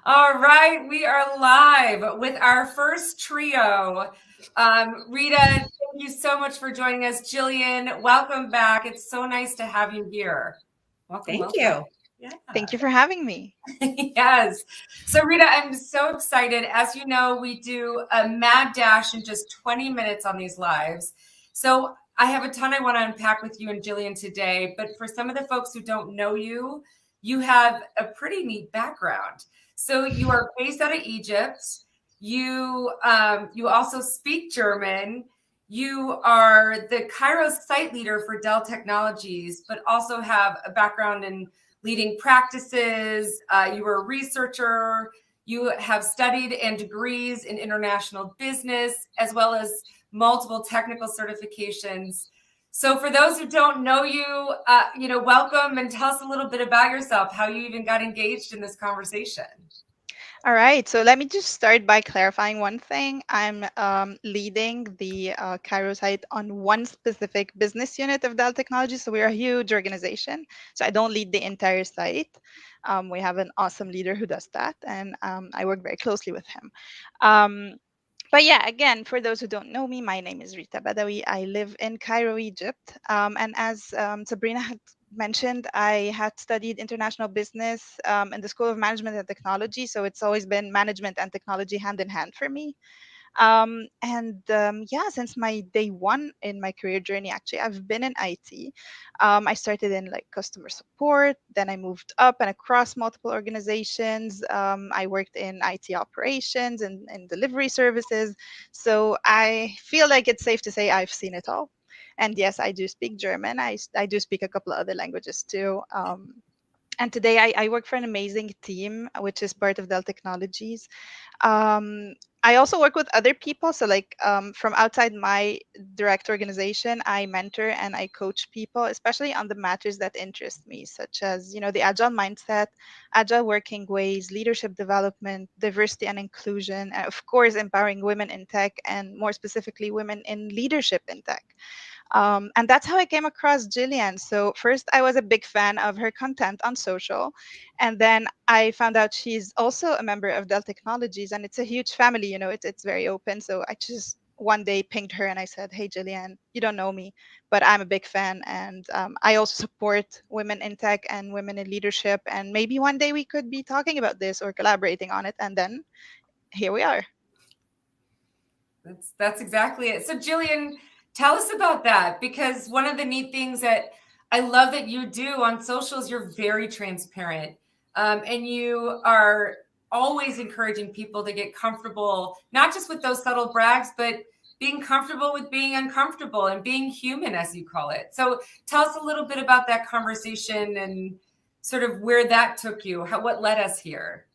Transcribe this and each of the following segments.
All right, we are live with our first trio. Rita, thank you so much for joining us. Jillian, welcome back. It's so nice to have you here. Welcome, Thank welcome. you. Yeah. Thank you for having me. Yes. So, Rita, I'm so excited. As you know, we do a mad dash in just 20 minutes on these lives. So, I have a ton I want to unpack with you and Jillian today. But for some of the folks who don't know you, you have a pretty neat background. So, you are based out of Egypt. You also speak German. You are the Cairo site leader for Dell Technologies, but also have a background in leading practices. You were a researcher. You have studied and degrees in international business, as well as multiple technical certifications. So for those who don't know you, welcome and tell us a little bit about yourself, how you even got engaged in this conversation. All right, so let me just start by clarifying one thing. I'm leading the Cairo site on one specific business unit of Dell Technologies. So we're a huge organization. So I don't lead the entire site. We have an awesome leader who does that, and I work very closely with him. Um, but yeah, again, for those who don't know me, my name is Rita Badawi. I live in Cairo, Egypt. And as Sabrina had mentioned, I had studied international business in the School of Management and Technology. So it's always been management and technology hand in hand for me. Yeah, since my day one in my career journey, actually, I've been in IT. I started in like customer support, then I moved up and across multiple organizations. I worked in IT operations and delivery services. So I feel like it's safe to say I've seen it all. And yes, I do speak German. I do speak a couple of other languages too. And today I work for an amazing team, which is part of Dell Technologies. um, I also work with other people. So, like from outside my direct organization, I mentor and I coach people, especially on the matters that interest me, such as the agile mindset, agile working ways, leadership development, diversity and inclusion, and of course, empowering women in tech, and more specifically, women in leadership in tech. And that's how I came across Jillian. So first, I was a big fan of her content on social, and then I found out she's also a member of Dell Technologies, and it's a huge family. It's very open. So I just one day pinged her and I said, "Hey, Jillian, you don't know me, but I'm a big fan, and I also support women in tech and women in leadership. And maybe one day we could be talking about this or collaborating on it." And then here we are. That's exactly it. So Jillian, tell us about that, because one of the neat things that I love that you do on socials, you're very transparent, and you are always encouraging people to get comfortable, not just with those subtle brags, but being comfortable with being uncomfortable and being human, as you call it. So tell us a little bit about that conversation and sort of where that took you, what led us here.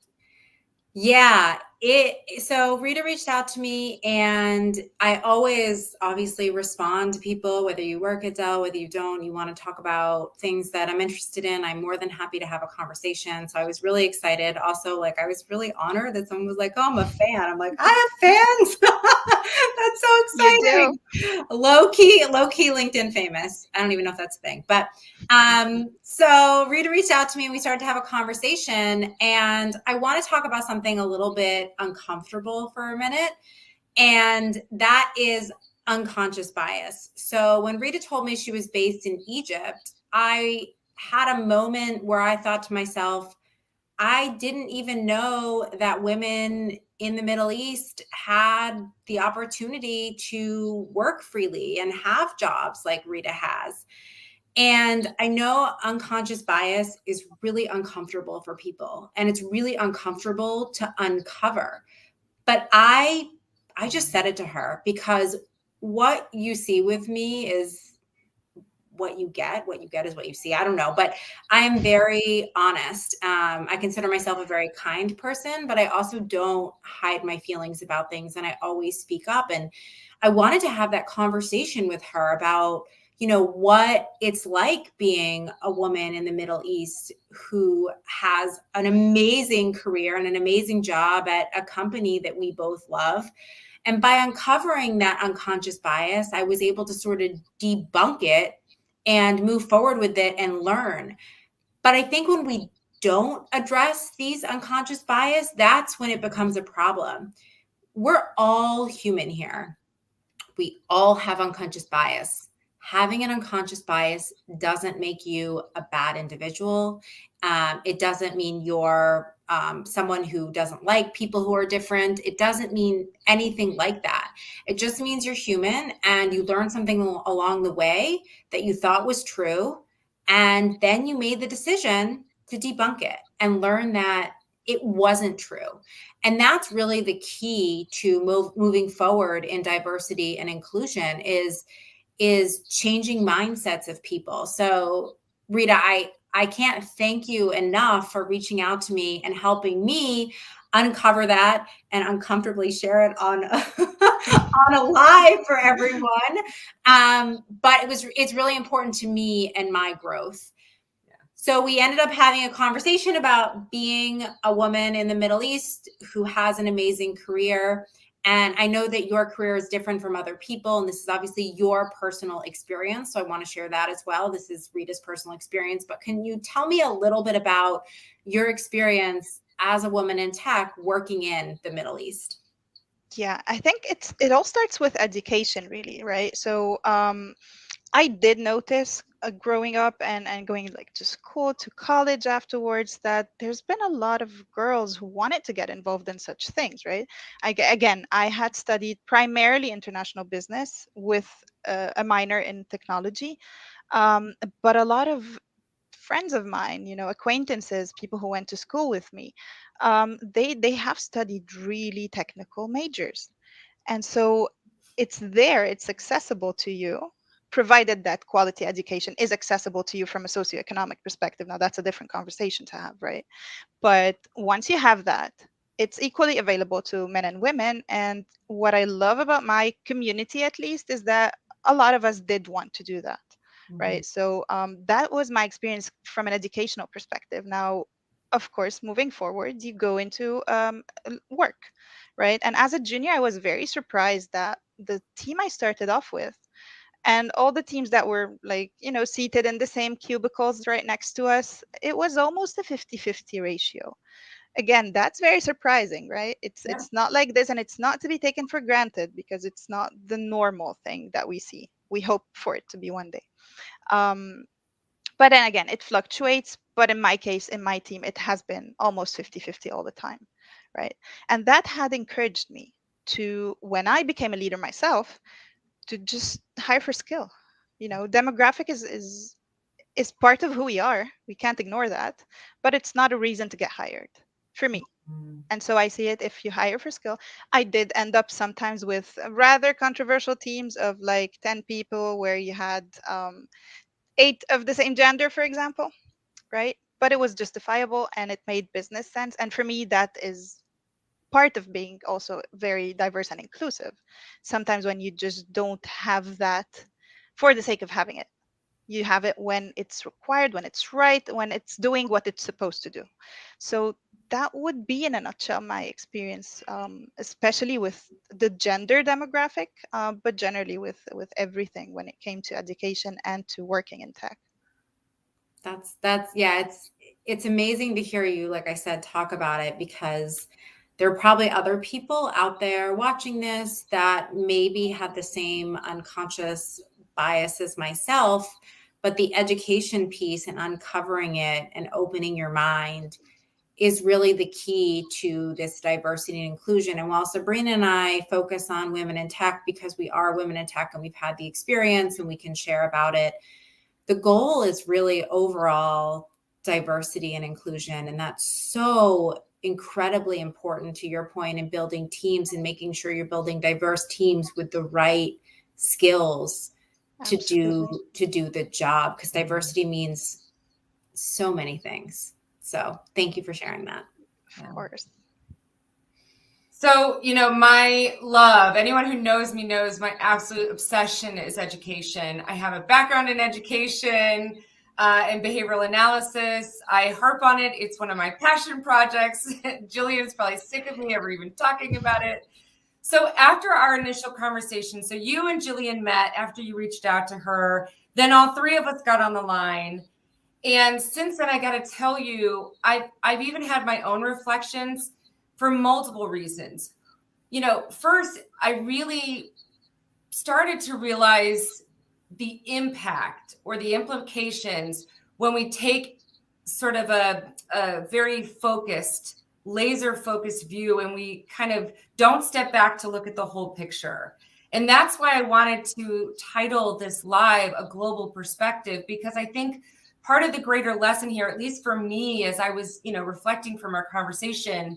Yeah, so Rita reached out to me, and I always obviously respond to people, whether you work at Dell, whether you don't, you want to talk about things that I'm interested in. I'm more than happy to have a conversation. So I was really excited. Also, like, I was really honored that someone was like, "Oh, I'm a fan." I'm like, "I have fans." That's so You do. exciting. Low key LinkedIn famous. I don't even know if that's a thing, but so Rita reached out to me and we started to have a conversation, and I want to talk about something a little bit uncomfortable for a minute, and that is unconscious bias. So when Rita told me she was based in Egypt, I had a moment where I thought to myself, I didn't even know that women in the Middle East had the opportunity to work freely and have jobs like Rita has. And I know unconscious bias is really uncomfortable for people, and it's really uncomfortable to uncover. But I just said it to her, because what you see with me is what you get. What you get is what you see. I don't know, but I am very honest. I consider myself a very kind person, but I also don't hide my feelings about things, and I always speak up. And I wanted to have that conversation with her about, what it's like being a woman in the Middle East who has an amazing career and an amazing job at a company that we both love. And by uncovering that unconscious bias, I was able to sort of debunk it and move forward with it and learn. But I think when we don't address these unconscious bias, that's when it becomes a problem. We're all human here. We all have unconscious bias. Having an unconscious bias doesn't make you a bad individual. It doesn't mean you're someone who doesn't like people who are different. It doesn't mean anything like that. It just means you're human and you learned something along the way that you thought was true. And then you made the decision to debunk it and learn that it wasn't true. And that's really the key to moving forward in diversity and inclusion is changing mindsets of people. So Rita, I can't thank you enough for reaching out to me and helping me uncover that and uncomfortably share it on on a live for everyone. But it's really important to me and my growth. So we ended up having a conversation about being a woman in the Middle East who has an amazing career. And I know that your career is different from other people, and this is obviously your personal experience. So I want to share that as well. This is Rita's personal experience, but can you tell me a little bit about your experience as a woman in tech working in the Middle East? Yeah, I think it all starts with education, really, right? So I did notice growing up and going like to school, to college afterwards, that there's been a lot of girls who wanted to get involved in such things, right? Again, I had studied primarily international business with a minor in technology, but a lot of friends of mine, acquaintances, people who went to school with me, they have studied really technical majors, and so it's accessible to you, provided that quality education is accessible to you from a socioeconomic perspective. Now, that's a different conversation to have, right? But once you have that, it's equally available to men and women. And what I love about my community, at least, is that a lot of us did want to do that, right? So that was my experience from an educational perspective. Now, of course, moving forward, you go into work, right? And as a junior, I was very surprised that the team I started off with and all the teams that were like, seated in the same cubicles right next to us, it was almost a 50-50 ratio. Again, that's very surprising, right? It's not like this, and it's not to be taken for granted because it's not the normal thing that we see. We hope for it to be one day. But then again, it fluctuates. But in my case, in my team, it has been almost 50-50 all the time, right? And that had encouraged me to, when I became a leader myself, to just hire for skill. Demographic is part of who we are. We can't ignore that, but it's not a reason to get hired for me. And so I see it, if you hire for skill. I did end up sometimes with rather controversial teams of like 10 people where you had 8 of the same gender, for example, right? But it was justifiable and it made business sense. And for me, that is part of being also very diverse and inclusive. Sometimes when you just don't have that for the sake of having it, you have it when it's required, when it's right, when it's doing what it's supposed to do. So that would be in a nutshell my experience, especially with the gender demographic, but generally with everything when it came to education and to working in tech. That's yeah, it's amazing to hear you, like I said, talk about it, because there are probably other people out there watching this that maybe have the same unconscious bias as myself, but the education piece and uncovering it and opening your mind is really the key to this diversity and inclusion. And while Sabrina and I focus on women in tech because we are women in tech and we've had the experience and we can share about it, the goal is really overall diversity and inclusion. And that's so incredibly important, to your point, in building teams and making sure you're building diverse teams with the right skills to do the job, because diversity means so many things. So thank you for sharing that. Of course. So, my love, anyone who knows me knows my absolute obsession is education. I have a background in education and behavioral analysis. I harp on it. It's one of my passion projects. Jillian's probably sick of me ever even talking about it. So after our initial conversation, so you and Jillian met after you reached out to her, then all three of us got on the line. And since then, I got to tell you, I've even had my own reflections for multiple reasons. First, I really started to realize the impact or the implications when we take sort of a very focused, laser focused view and we kind of don't step back to look at the whole picture. And that's why I wanted to title this live A Global Perspective, because I think part of the greater lesson here, at least for me, as I was, reflecting from our conversation,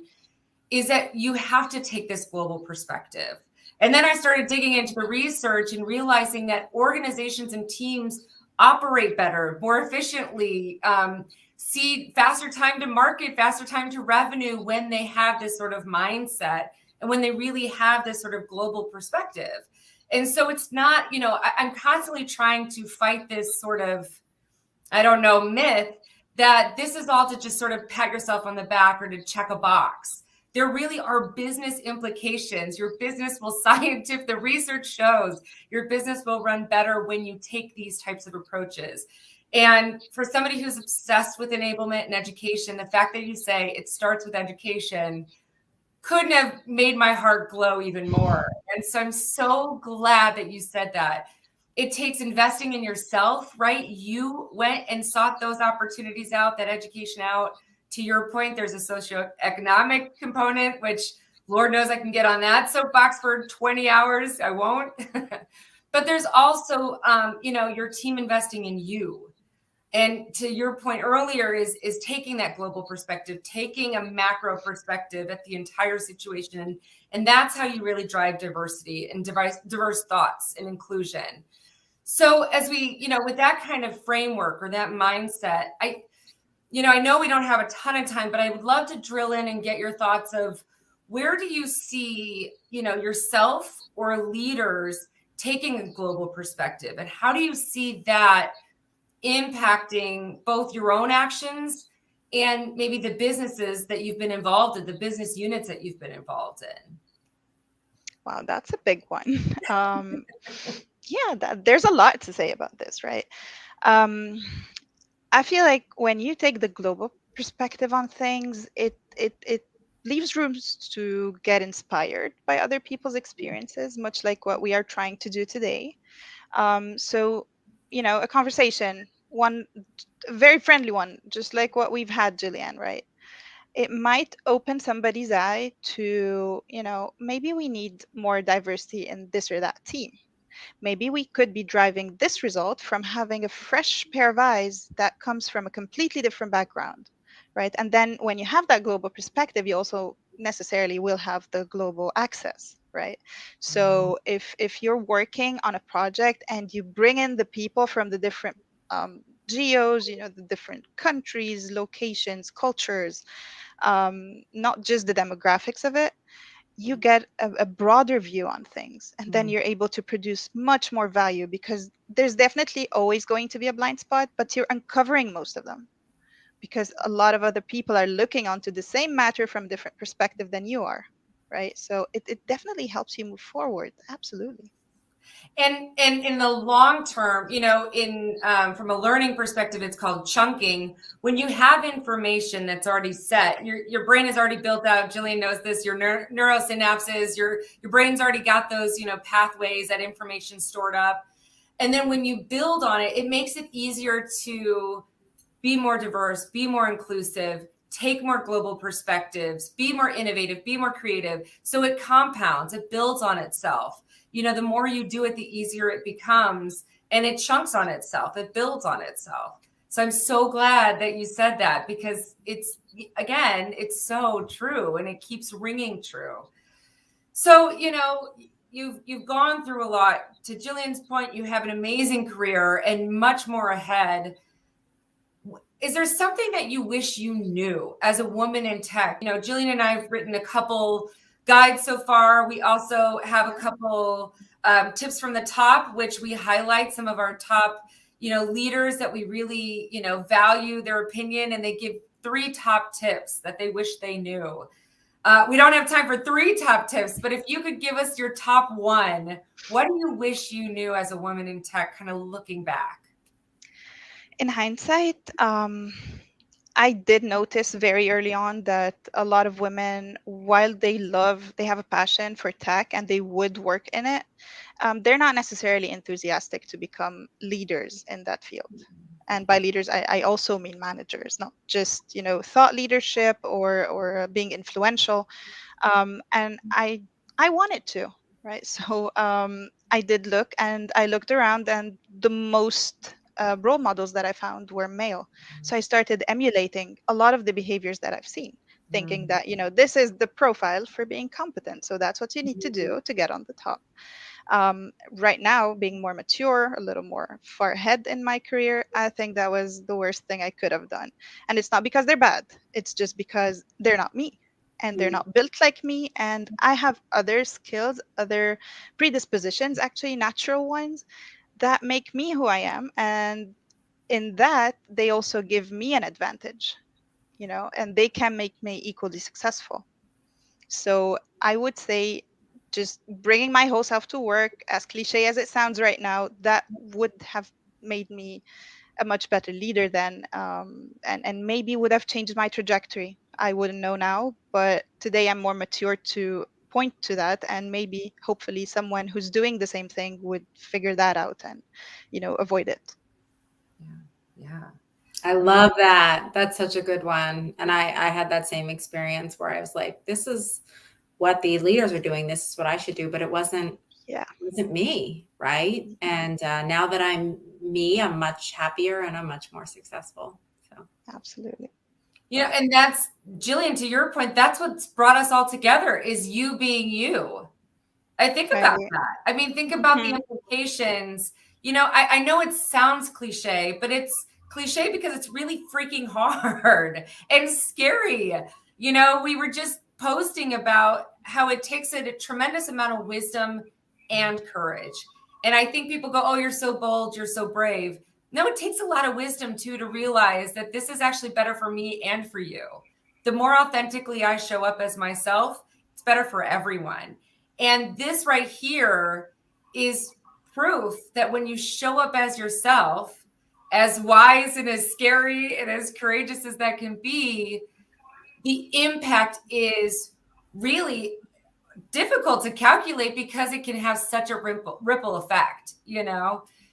is that you have to take this global perspective. And then I started digging into the research and realizing that organizations and teams operate better, more efficiently, see faster time to market, faster time to revenue when they have this sort of mindset and when they really have this sort of global perspective. And so it's not, I'm constantly trying to fight this sort of, myth that this is all to just sort of pat yourself on the back or to check a box. There really are business implications. Your business will the research shows your business will run better when you take these types of approaches. And for somebody who's obsessed with enablement and education, the fact that you say it starts with education couldn't have made my heart glow even more. And so I'm so glad that you said that. It takes investing in yourself, right? You went and sought those opportunities out, that education out. To your point, there's a socioeconomic component, which Lord knows I can get on that soapbox for 20 hours. I won't. But there's also, your team investing in you. And to your point earlier is taking that global perspective, taking a macro perspective at the entire situation. And that's how you really drive diversity and diverse thoughts and inclusion. So as we, with that kind of framework or that mindset, I know we don't have a ton of time, but I would love to drill in and get your thoughts of where do you see, yourself or leaders taking a global perspective, and how do you see that impacting both your own actions and maybe the businesses that you've been involved in, the business units that you've been involved in? Wow, that's a big one. There's a lot to say about this, right? I feel like when you take the global perspective on things, it leaves rooms to get inspired by other people's experiences, much like what we are trying to do today. So, a conversation, one a very friendly one, just like what we've had, Jillian, right? It might open somebody's eye to, maybe we need more diversity in this or that team. Maybe we could be driving this result from having a fresh pair of eyes that comes from a completely different background, right? And then when you have that global perspective, you also necessarily will have the global access, right? So if you're working on a project and you bring in the people from the different geos, the different countries, locations, cultures, not just the demographics of it, you get a broader view on things, and then you're able to produce much more value, because there's definitely always going to be a blind spot, but you're uncovering most of them because a lot of other people are looking onto the same matter from a different perspective than you are, right? So it definitely helps you move forward. Absolutely. And in the long term, from a learning perspective, it's called chunking. When you have information that's already set, your brain is already built out. Jillian knows this. Your neurosynapses, your brain's already got those, pathways, that information stored up. And then when you build on it, it makes it easier to be more diverse, be more inclusive, take more global perspectives, be more innovative, be more creative. So it compounds, it builds on itself. The more you do it, the easier it becomes, and it chunks on itself, it builds on itself. So I'm so glad that you said that, because it's so true, and it keeps ringing true. So, you've gone through a lot. To Jillian's point, you have an amazing career and much more ahead. Is there something that you wish you knew as a woman in tech? Jillian and I have written a couple guides so far. We also have a couple tips from the top, which we highlight some of our top, leaders that we really, value their opinion, and they give 3 top tips that they wish they knew. We don't have time for 3 top tips, but if you could give us your top 1, what do you wish you knew as a woman in tech, kind of looking back? In hindsight, I did notice very early on that a lot of women, while they have a passion for tech and they would work in it, they're not necessarily enthusiastic to become leaders in that field. And by leaders, I also mean managers, not just, thought leadership or being influential. And I wanted to, right? So I did look, and I looked around, and the most role models that I found were male. So I started emulating a lot of the behaviors that I've seen, thinking that, this is the profile for being competent, so that's what you need to do to get on the top. Right now, being more mature, a little more far ahead in my career, I think that was the worst thing I could have done. And it's not because they're bad, it's just because they're not me, and they're not built like me. And I have other skills, other predispositions, actually natural ones, that make me who I am. And in that, they also give me an advantage, and they can make me equally successful. So I would say just bringing my whole self to work, as cliche as it sounds right now, that would have made me a much better leader then, and maybe would have changed my trajectory. I wouldn't know now, but today I'm more mature to point to that, and maybe hopefully someone who's doing the same thing would figure that out and, avoid it. Yeah. I love that. That's such a good one. And I had that same experience where I was like, this is what the leaders are doing. This is what I should do. But it wasn't me. Right. And now that I'm me, I'm much happier and I'm much more successful. So Absolutely. And that's, Jillian, to your point, that's what's brought us all together, is you being you. I think about that. I mean, think about the implications. I know it sounds cliche, but it's cliche because it's really freaking hard and scary. We were just posting about how it takes a tremendous amount of wisdom and courage. And I think people go, oh, you're so bold, you're so brave. No, it takes a lot of wisdom too, to realize that this is actually better for me and for you. The more authentically I show up as myself, it's better for everyone. And this right here is proof that when you show up as yourself, as wise and as scary and as courageous as that can be, the impact is really difficult to calculate because it can have such a ripple effect,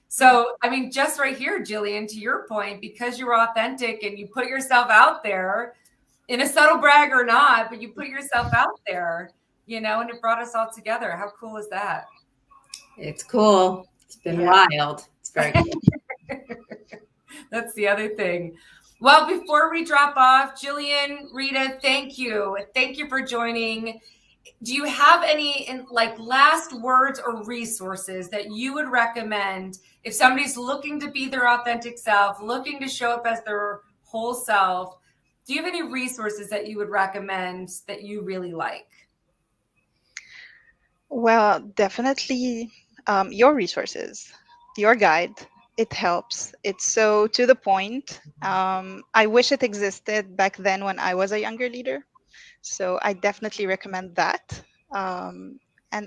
So, I mean, just right here, Jillian, to your point, because you're authentic and you put yourself out there, in a subtle brag or not, but you put yourself out there, and it brought us all together. How cool is that? It's cool. It's been wild. It's very cool. That's the other thing. Well, before we drop off, Jillian, Rita, thank you. Thank you for joining. Do you have any last words or resources that you would recommend if somebody's looking to be their authentic self, looking to show up as their whole self? Do you have any resources that you would recommend that you really like? Well, definitely your resources, your guide. It helps. It's so to the point. I wish it existed back then when I was a younger leader. So I definitely recommend that. And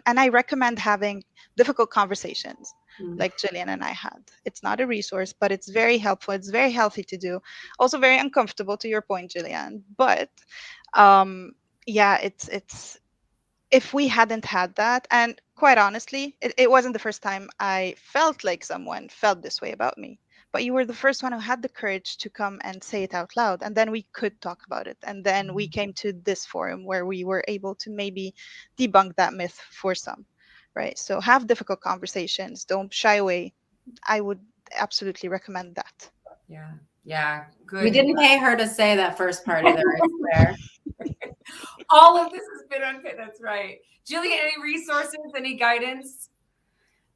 I recommend having difficult conversations like Jillian and I had. It's not a resource, but it's very helpful. It's very healthy to do. Also very uncomfortable, to your point, Jillian. But it's if we hadn't had that, and quite honestly, it wasn't the first time I felt like someone felt this way about me, but you were the first one who had the courage to come and say it out loud, and then we could talk about it, and then we came to this forum where we were able to maybe debunk that myth for some, right? So have difficult conversations, don't shy away. I would absolutely recommend that. Yeah, good. We didn't pay her to say that first part either, I swear. All of this has been unpaid. That's right. Jillian, any resources, any guidance?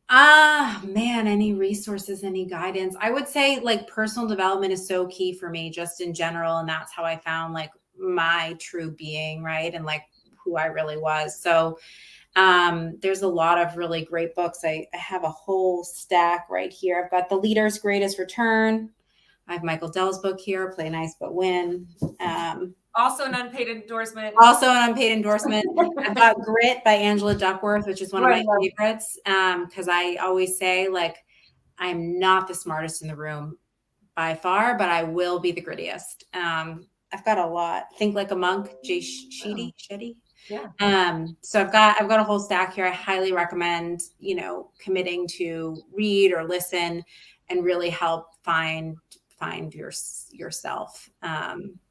Man, any resources, any guidance? I would say personal development is so key for me just in general. And that's how I found my true being, right? And who I really was. So there's a lot of really great books. I have a whole stack right here. I've got The Leader's Greatest Return. I have Michael Dell's book here, Play Nice But Win. Also an unpaid endorsement. I've got Grit by Angela Duckworth, which is one of my favorites. Because I always say, I'm not the smartest in the room by far, but I will be the grittiest. I've got a lot. Think Like a Monk, Jay Shetty. Yeah. So I've got a whole stack here. I highly recommend, committing to read or listen and really help find yourself.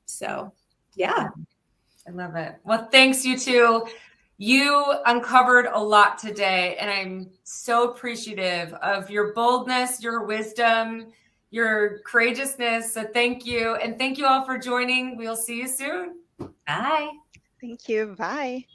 So yeah. I love it. Well, thanks, you two. You uncovered a lot today, and I'm so appreciative of your boldness, your wisdom, your courageousness. So thank you. And thank you all for joining. We'll see you soon. Bye. Thank you. Bye.